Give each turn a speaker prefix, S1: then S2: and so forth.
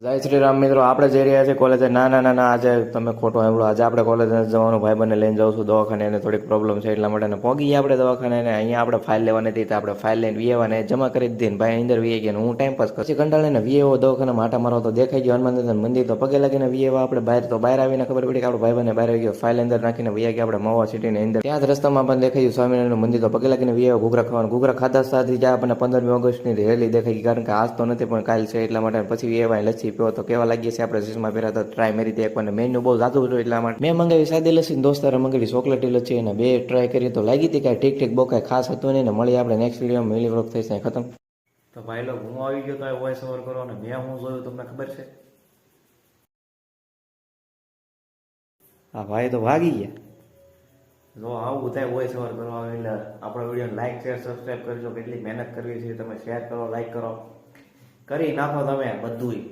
S1: જય શ્રી રામ મિત્રો, આપણે જઈ રહ્યા છીએ કોલેજે. ના ના ના ના, આજે તમે ખોટો સાંભળો. આજે આપણે કોલેજ જવાનું, ભાઈબંધને લઈને જાઉં છું દવાખાને. એને થોડીક પ્રોબ્લેમ છે એટલા માટે પહોંચી ગયા આપણે દવાખાને. અને અહીંયા આપણે ફાઇલ લેવાની હતી તો આપણે ફાઇલ લઈને વીએવાને જમા કરી દીધી ને ભાઈ અંદર વીએ ગયા. હું ટાઈમ પાસ પછી કંટાળીને વીએવો દવાખાને માટા મારો તો દેખાઈ ગયો હનુમાન મંદિર. તો પગે લાગીને વીએવા આપણે બહાર આવીને ખબર પડી કે આપણે ભાઈબંધને બહાર આવી ગયો. ફાઇલ અંદર નાખીને વીએ ગયા આપણે મવા સિટીની અંદર. ત્યાં જ રસ્તામાં પણ દેખાઈ ગયું સ્વામિનારાયણ મંદિર. તો પગે લાગીને વીએવા ઘૂઘરા ખાવાનું. ઘૂઘરા ખાધા સાથે જ આપણને 15મી ઓગસ્ટની રેલી દેખાઈ ગઈ, કારણ કે આજ તો નથી પણ કાલ છે એટલા માટે. પછી વીએવા લસ્સી પીવો તો કેવા લાગી છે આપણે ચશ્મા પહેર્યા તો ટ્રાય મારી હતી એકવાર. મેન્યુ બહુ જાતું હતું એટલા માટે મેં મંગાવી સાદી લસ્સી, દોસ્તારે મંગાવી ચોકલેટી લસ્સી, અને બે ટ્રાય કરી તો લાગી હતી કાંઈ ઠીક બહુ કાંઈ ખાસ હતું નહીં. ને મળી આપણે નેક્સ્ટ વિડીયોમાં મિલી વ્લોગ થઈ જાય ખતમ. તો ભાઈ લોકો હું આવી ગયો તો વોઇસ ઓવર કરો અને મેં હું જોયું તમને ખબર છે? હા ભાઈ તો ભાગી ગયા. જો આવું થાય વોઇસ ઓવર કરવા આવે એટલે આપણો વિડીયો લાઈક શેર સબસ્ક્રાઈબ કરજો. કેટલી મહેનત કરવી છે તમે શેર કરો, લાઈક કરો, કરી નાખો તમે બધુંય.